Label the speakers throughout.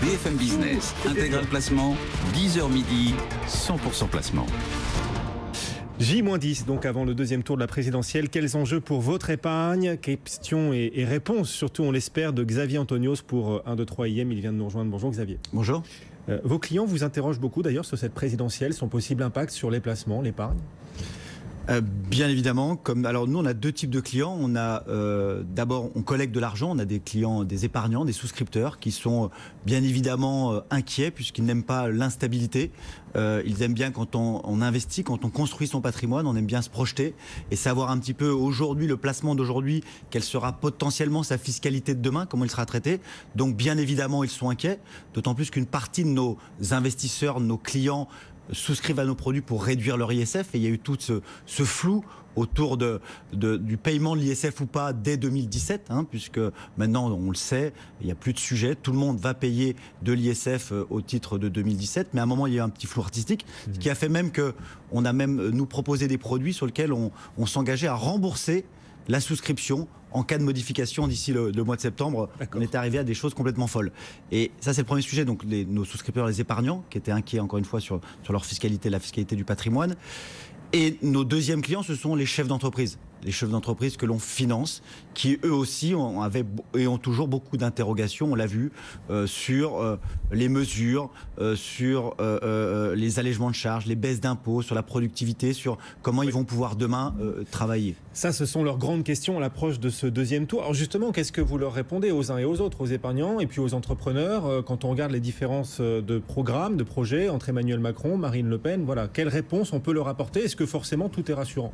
Speaker 1: BFM Business, intégral placement, 10h midi, 100% placement.
Speaker 2: J-10, donc avant le deuxième tour de la présidentielle. Quels enjeux pour votre épargne? Questions et réponses, surtout on l'espère, de Xavier Antonios pour 1, 2, 3 IM. Il vient de nous rejoindre. Bonjour Xavier.
Speaker 3: Bonjour.
Speaker 2: Vos clients vous interrogent beaucoup d'ailleurs sur cette présidentielle, son possible impact sur les placements, l'épargne?
Speaker 3: Bien évidemment. Alors nous, on a deux types de clients. On a d'abord, on collecte de l'argent. On a des clients, des épargnants, des souscripteurs qui sont bien évidemment inquiets puisqu'ils n'aiment pas l'instabilité. Ils aiment bien quand on investit, quand on construit son patrimoine, on aime bien se projeter et savoir un petit peu aujourd'hui, le placement d'aujourd'hui, quelle sera potentiellement sa fiscalité de demain, comment il sera traité. Donc bien évidemment, ils sont inquiets, d'autant plus qu'une partie de nos investisseurs, nos clients, souscrivent à nos produits pour réduire leur ISF, et il y a eu tout ce flou autour du paiement de l'ISF ou pas dès 2017, puisque maintenant on le sait, il n'y a plus de sujet, tout le monde va payer de l'ISF au titre de 2017, mais à un moment il y a eu un petit flou artistique, ce qui a fait même qu'on a même nous proposé des produits sur lesquels on s'engageait à rembourser la souscription en cas de modification d'ici le mois de septembre. On est arrivé à des choses complètement folles. Et ça, c'est le premier sujet. Donc, nos souscripteurs, les épargnants, qui étaient inquiets, encore une fois, sur leur fiscalité, la fiscalité du patrimoine. Et nos deuxièmes clients, ce sont les chefs d'entreprise. Les chefs d'entreprise que l'on finance, qui eux aussi ont toujours beaucoup d'interrogations, on l'a vu, sur les mesures, sur les allègements de charges, les baisses d'impôts, sur la productivité, sur comment ils vont pouvoir demain travailler.
Speaker 2: Ça, ce sont leurs grandes questions à l'approche de ce deuxième tour. Alors justement, qu'est-ce que vous leur répondez aux uns et aux autres, aux épargnants et puis aux entrepreneurs, quand on regarde les différences de programmes, de projets entre Emmanuel Macron, Marine Le Pen, voilà, quelle réponse on peut leur apporter? Est-ce que forcément tout est rassurant?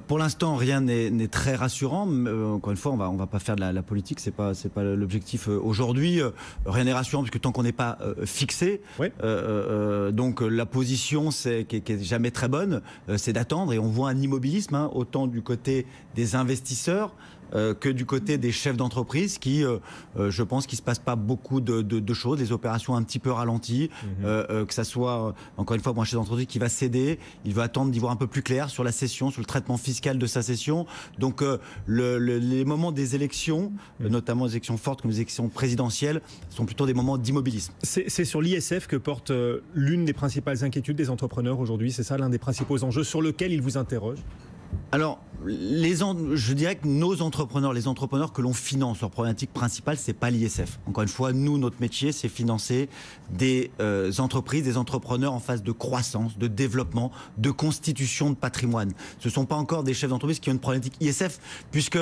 Speaker 3: Pour l'instant, rien n'est très rassurant. Encore une fois, on va pas faire de la politique, c'est pas l'objectif aujourd'hui. Rien n'est rassurant parce que tant qu'on n'est pas fixé, oui. Donc la position qui est jamais très bonne, c'est d'attendre, et on voit un immobilisme, autant du côté des investisseurs que du côté des chefs d'entreprise qui, je pense qu'il ne se passe pas beaucoup de choses, des opérations un petit peu ralenties, que ça soit, encore une fois, pour un chef d'entreprise qui va céder, il va attendre d'y voir un peu plus clair sur la cession, sur le traitement fiscal de sa cession. Donc les moments des élections, notamment les élections fortes comme les élections présidentielles, sont plutôt des moments d'immobilisme.
Speaker 2: C'est sur l'ISF que porte l'une des principales inquiétudes des entrepreneurs aujourd'hui, c'est ça l'un des principaux enjeux sur lequel ils vous interrogent?
Speaker 3: Alors, je dirais que nos entrepreneurs, les entrepreneurs que l'on finance, leur problématique principale, c'est pas l'ISF. Encore une fois, nous, notre métier, c'est financer des entreprises, des entrepreneurs en phase de croissance, de développement, de constitution de patrimoine. Ce ne sont pas encore des chefs d'entreprise qui ont une problématique ISF, puisque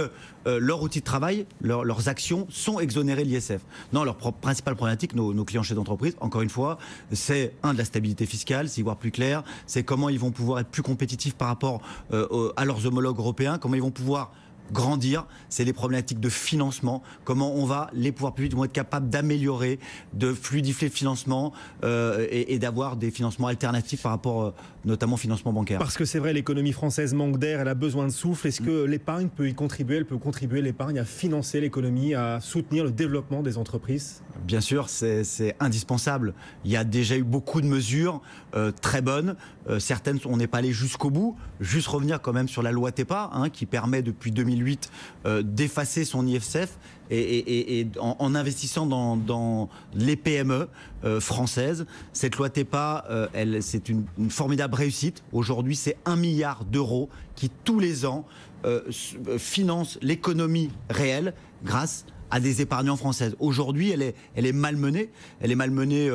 Speaker 3: leur outil de travail, leurs actions sont exonérées de l'ISF. Non, leur principale problématique, nos clients chefs d'entreprise, encore une fois, c'est de la stabilité fiscale, c'est y voir plus clair, c'est comment ils vont pouvoir être plus compétitifs par rapport à leurs homologues européens, comment ils vont pouvoir grandir, c'est des problématiques de financement, comment les pouvoirs publics vont être capables d'améliorer, de fluidifier le financement et d'avoir des financements alternatifs par rapport notamment au financement bancaire.
Speaker 2: Parce que c'est vrai, l'économie française manque d'air, elle a besoin de souffle. Est-ce que l'épargne peut y contribuer? Elle peut contribuer, l'épargne, à financer l'économie, à soutenir le développement des entreprises?
Speaker 3: Bien sûr, c'est indispensable. Il y a déjà eu beaucoup de mesures très bonnes. Certaines, on n'est pas allé jusqu'au bout. Juste revenir quand même sur la loi TEPA, qui permet depuis 2008 d'effacer son ISF et en investissant dans les PME françaises. Cette loi TEPA, c'est une formidable réussite. Aujourd'hui, c'est 1 milliard d'euros qui, tous les ans, financent l'économie réelle grâce à des épargnants françaises. Aujourd'hui, elle est malmenée. Elle est malmenée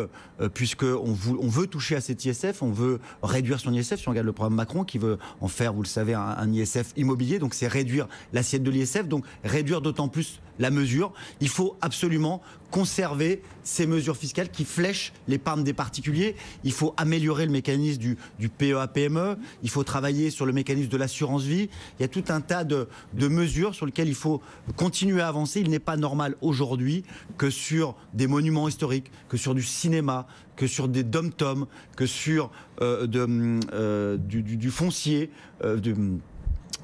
Speaker 3: puisqu'on veut toucher à cet ISF, on veut réduire son ISF. Si on regarde le programme Macron qui veut en faire, vous le savez, un ISF immobilier, donc c'est réduire l'assiette de l'ISF, donc réduire d'autant plus la mesure. Il faut absolument conserver ces mesures fiscales qui flèchent l'épargne des particuliers. Il faut améliorer le mécanisme du PEA-PME. Il faut travailler sur le mécanisme de l'assurance vie. Il y a tout un tas de mesures sur lesquelles il faut continuer à avancer. Il n'est pas normal aujourd'hui que sur des monuments historiques, que sur du cinéma, que sur des dom-toms, que sur du foncier,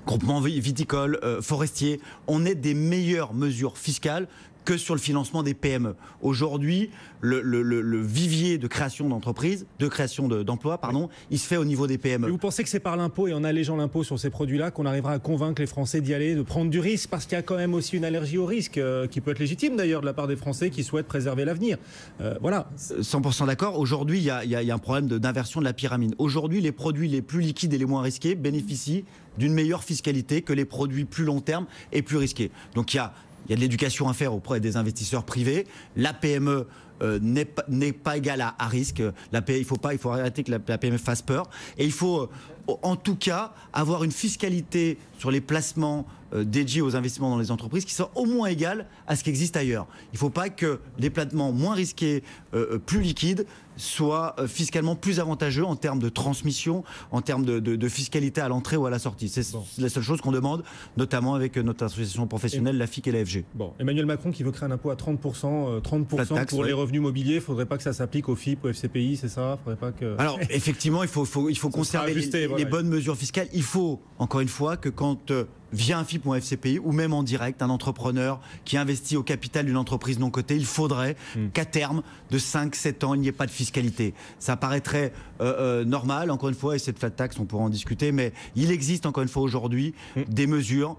Speaker 3: groupement viticole, forestier, on ait des meilleures mesures fiscales que sur le financement des PME. Aujourd'hui, le vivier de création d'entreprises, de création d'emplois, il se fait au niveau des PME.
Speaker 2: Et vous pensez que c'est par l'impôt et en allégeant l'impôt sur ces produits-là qu'on arrivera à convaincre les Français d'y aller, de prendre du risque, parce qu'il y a quand même aussi une allergie au risque qui peut être légitime d'ailleurs de la part des Français qui souhaitent préserver l'avenir. Voilà.
Speaker 3: 100% d'accord. Aujourd'hui, il y a un problème d'inversion de la pyramide. Aujourd'hui, les produits les plus liquides et les moins risqués bénéficient d'une meilleure fiscalité que les produits plus long terme et plus risqués. Donc il y a de l'éducation à faire auprès des investisseurs privés. La PME n'est pas égale à risque. Il faut arrêter que la PME fasse peur. Et il faut, en tout cas, avoir une fiscalité sur les placements dédiés aux investissements dans les entreprises qui soit au moins égale à ce qui existe ailleurs. Il ne faut pas que les placements moins risqués, plus liquides, soient fiscalement plus avantageux en termes de transmission, en termes de fiscalité à l'entrée ou à la sortie. C'est la seule chose qu'on demande, notamment avec notre association professionnelle, la FIC et la FG.
Speaker 2: Bon, Emmanuel Macron qui veut créer un impôt à 30%, 30% pour les revenus mobiliers, il ne faudrait pas que ça s'applique au FIP, au FCPI, c'est ça? Faudrait pas que...
Speaker 3: Alors, effectivement, il faut conserver les bonnes mesures fiscales. Il faut, encore une fois, que quand via un FIP ou un FCPI, ou même en direct, un entrepreneur qui investit au capital d'une entreprise non cotée, il faudrait qu'à terme de 5-7 ans, il n'y ait pas de fiscalité. Ça paraîtrait normal, encore une fois, et cette flat tax, on pourra en discuter, mais il existe encore une fois aujourd'hui des mesures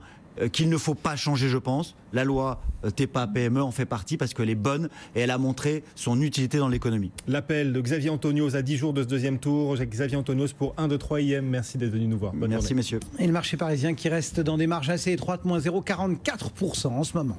Speaker 3: qu'il ne faut pas changer, je pense. La loi TEPA-PME en fait partie parce qu'elle est bonne et elle a montré son utilité dans l'économie.
Speaker 2: L'appel de Xavier Antonios à 10 jours de ce deuxième tour. Xavier Antonios pour 1, 2, 3 IM. Merci d'être venu nous voir.
Speaker 3: Merci, messieurs.
Speaker 4: Et le marché parisien qui reste dans des marges assez étroites, moins 0,44% en ce moment.